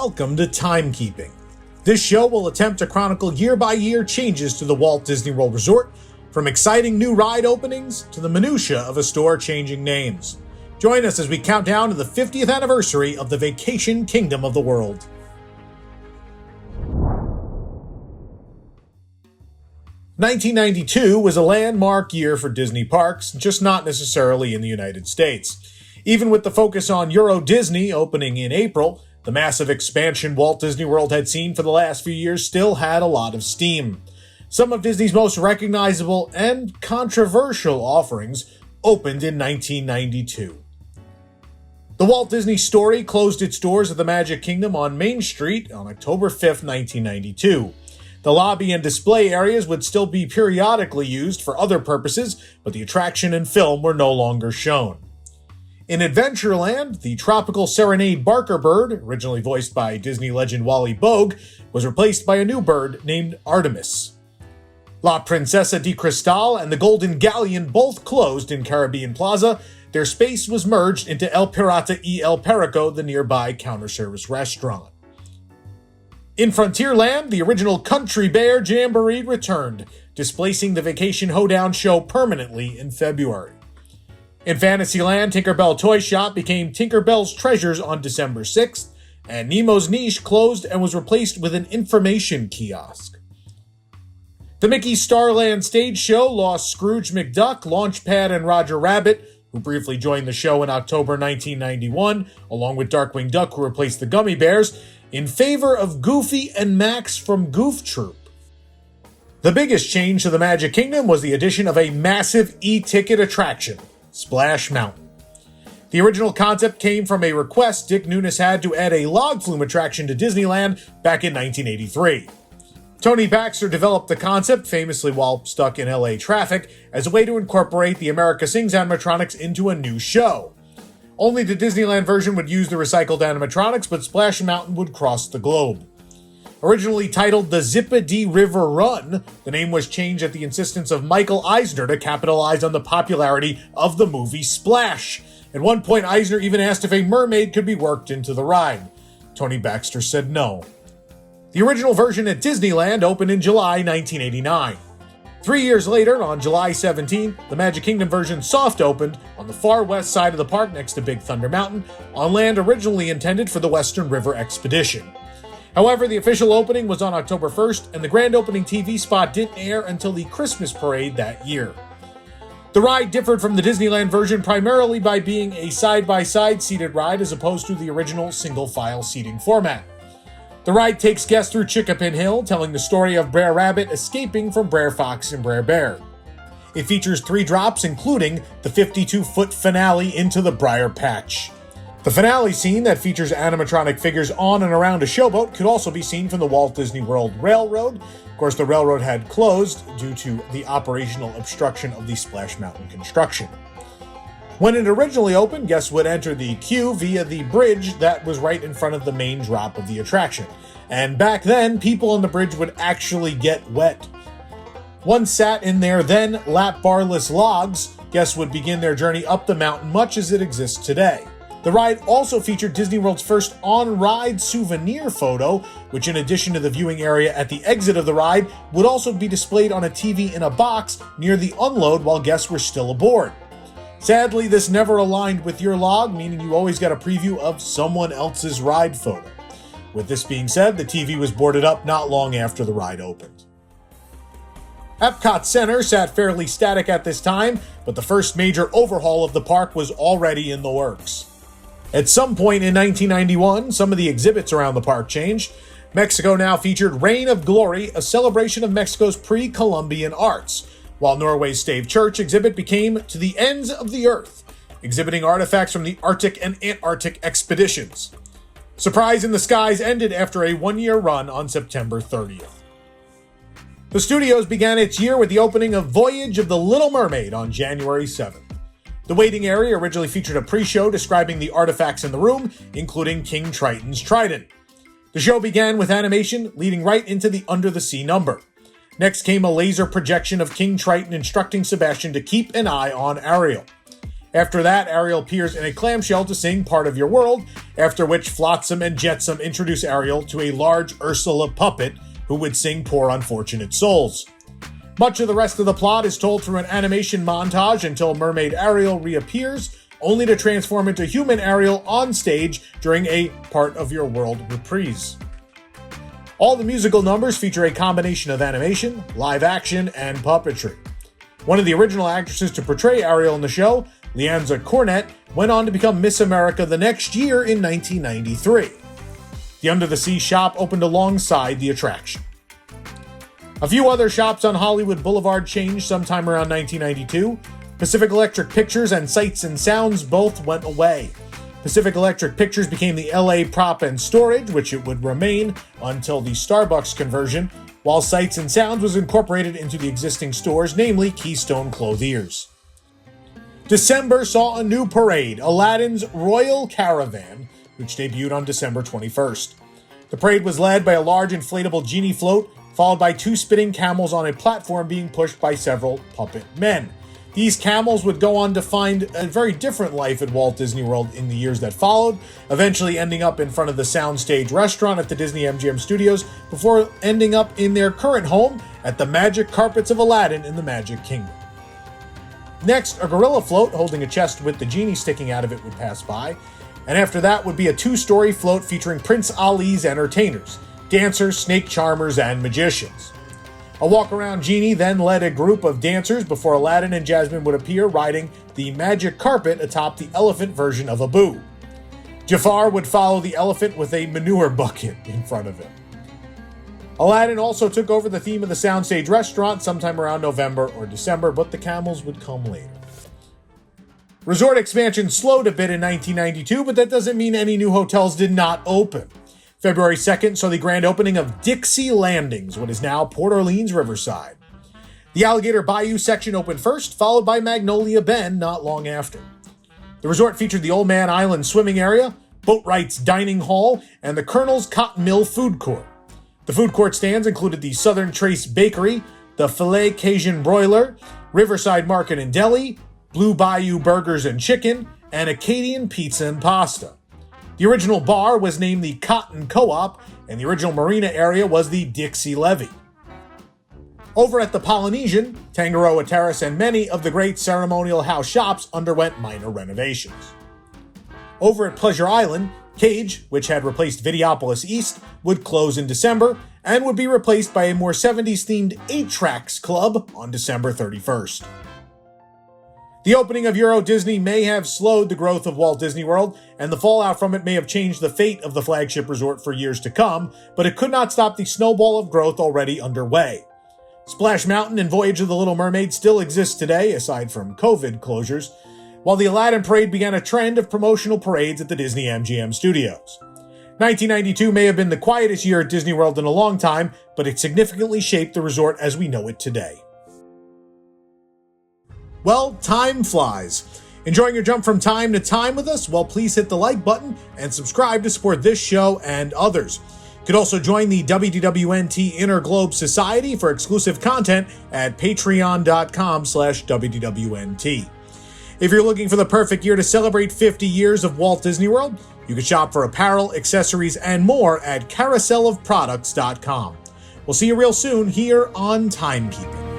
welcome to Timekeeping. This show will attempt to chronicle year-by-year changes to the Walt Disney World Resort, from exciting new ride openings to the minutia of a store changing names. Join us as we count down to the 50th anniversary of the vacation kingdom of the world. "1992 was a landmark year for Disney parks, just not necessarily in the United States. Even with the focus on Euro Disney opening in April, the massive expansion Walt Disney World had seen for the last few years still had a lot of steam. Some of Disney's most recognizable and controversial offerings opened in 1992. The Walt Disney Story closed its doors at the Magic Kingdom on Main Street on October 5, 1992. The lobby and display areas would still be periodically used for other purposes, but the attraction and film were no longer shown. In Adventureland, the tropical serenade Barker bird, originally voiced by Disney legend Wally Bogue, was replaced by a new bird named Artemis. La Princesa di Cristal and the Golden Galleon both closed in Caribbean Plaza. Their space was merged into El Pirata y El Perico, the nearby counter-service restaurant. In Frontierland, the original Country Bear Jamboree returned, displacing the Vacation Hoedown show permanently in February. In Fantasyland, Tinkerbell Toy Shop became Tinkerbell's Treasures on December 6th, and Nemo's Niche closed and was replaced with an information kiosk. The Mickey Starland stage show lost Scrooge McDuck, Launchpad, and Roger Rabbit, who briefly joined the show in October 1991, along with Darkwing Duck, who replaced the Gummy Bears, in favor of Goofy and Max from Goof Troop. The biggest change to the Magic Kingdom was the addition of a massive e-ticket attraction, Splash Mountain. The original concept came from a request Dick Nunis had to add a log flume attraction to Disneyland back in 1983. Tony Baxter developed the concept, famously while stuck in LA traffic, as a way to incorporate the America Sings animatronics into a new show. Only the Disneyland version would use the recycled animatronics, but Splash Mountain would cross the globe. Originally titled the Zip-a-Dee River Run, the name was changed at the insistence of Michael Eisner to capitalize on the popularity of the movie Splash. At one point, Eisner even asked if a mermaid could be worked into the ride. Tony Baxter said no. The original version at Disneyland opened in July 1989. 3 years later, on July 17, the Magic Kingdom version soft opened on the far west side of the park next to Big Thunder Mountain, on land originally intended for the Western River Expedition. However, the official opening was on October 1st, and the grand opening TV spot didn't air until the Christmas parade that year. The ride differed from the Disneyland version primarily by being a side-by-side seated ride as opposed to the original single-file seating format. The ride takes guests through Chickapin Hill, telling the story of Brer Rabbit escaping from Brer Fox and Brer Bear. It features 3 drops, including the 52-foot finale into the Briar Patch. The finale scene that features animatronic figures on and around a showboat could also be seen from the Walt Disney World Railroad. Of course, the railroad had closed due to the operational obstruction of the Splash Mountain construction. When it originally opened, guests would enter the queue via the bridge that was right in front of the main drop of the attraction. And back then, people on the bridge would actually get wet. Once sat in their then lap-barless logs, guests would begin their journey up the mountain much as it exists today. The ride also featured Disney World's first on-ride souvenir photo, which in addition to the viewing area at the exit of the ride, would also be displayed on a TV in a box near the unload while guests were still aboard. Sadly, this never aligned with your log, meaning you always got a preview of someone else's ride photo. With this being said, the TV was boarded up not long after the ride opened. Epcot Center sat fairly static at this time, but the first major overhaul of the park was already in the works. At some point in 1991, some of the exhibits around the park changed. Mexico now featured Reign of Glory, a celebration of Mexico's pre-Columbian arts, while Norway's Stave Church exhibit became To the Ends of the Earth, exhibiting artifacts from the Arctic and Antarctic expeditions. Surprise in the Skies ended after a 1-year run on September 30th. The studios began its year with the opening of Voyage of the Little Mermaid on January 7th. The waiting area originally featured a pre-show describing the artifacts in the room, including King Triton's trident. The show began with animation, leading right into the Under the Sea number. Next came a laser projection of King Triton instructing Sebastian to keep an eye on Ariel. After that, Ariel appears in a clamshell to sing Part of Your World, after which Flotsam and Jetsam introduce Ariel to a large Ursula puppet who would sing Poor Unfortunate Souls. Much of the rest of the plot is told through an animation montage until Mermaid Ariel reappears, only to transform into human Ariel on stage during a Part of Your World reprise. All the musical numbers feature a combination of animation, live action, and puppetry. One of the original actresses to portray Ariel in the show, Leanza Cornett, went on to become Miss America the next year in 1993. The Under the Sea shop opened alongside the attraction. A few other shops on Hollywood Boulevard changed sometime around 1992. Pacific Electric Pictures and Sights and Sounds both went away. Pacific Electric Pictures became the LA Prop and Storage, which it would remain until the Starbucks conversion, while Sights and Sounds was incorporated into the existing stores, namely Keystone Clothiers. December saw a new parade, Aladdin's Royal Caravan, which debuted on December 21st. The parade was led by a large inflatable genie float, followed by two spinning camels on a platform being pushed by several puppet men. These camels would go on to find a very different life at Walt Disney World in the years that followed, eventually ending up in front of the Soundstage restaurant at the Disney MGM Studios before ending up in their current home at the Magic Carpets of Aladdin in the Magic Kingdom. Next, a gorilla float holding a chest with the genie sticking out of it would pass by, and after that would be a two-story float featuring Prince Ali's entertainers, dancers, snake charmers, and magicians. A walk-around genie then led a group of dancers before Aladdin and Jasmine would appear riding the magic carpet atop the elephant version of Abu. Jafar would follow the elephant with a manure bucket in front of him. Aladdin also took over the theme of the Soundstage restaurant sometime around November or December, but the camels would come later. Resort expansion slowed a bit in 1992, but that doesn't mean any new hotels did not open. February 2nd saw the grand opening of Dixie Landings, what is now Port Orleans Riverside. The Alligator Bayou section opened first, followed by Magnolia Bend not long after. The resort featured the Old Man Island swimming area, Boatwright's dining hall, and the Colonel's Cotton Mill food court. The food court stands included the Southern Trace Bakery, the Filet Cajun Broiler, Riverside Market and Deli, Blue Bayou Burgers and Chicken, and Acadian Pizza and Pasta. The original bar was named the Cotton Co-op, and the original marina area was the Dixie Levee. Over at the Polynesian, Tangaroa Terrace and many of the great ceremonial house shops underwent minor renovations. Over at Pleasure Island, Cage, which had replaced Videopolis East, would close in December and would be replaced by a more 70s-themed 8-Tracks Club on December 31st. The opening of Euro Disney may have slowed the growth of Walt Disney World, and the fallout from it may have changed the fate of the flagship resort for years to come, but it could not stop the snowball of growth already underway. Splash Mountain and Voyage of the Little Mermaid still exist today, aside from COVID closures, while the Aladdin Parade began a trend of promotional parades at the Disney MGM Studios. 1992 may have been the quietest year at Disney World in a long time, but it significantly shaped the resort as we know it today. Well, time flies. Enjoying your jump from time to time with us? Well, please hit the like button and subscribe to support this show and others. You could also join the WDWNT Inner Globe Society for exclusive content at patreon.com/WDWNT. If you're looking for the perfect year to celebrate 50 years of Walt Disney World, you can shop for apparel, accessories, and more at carouselofproducts.com. We'll see you real soon here on Timekeeping.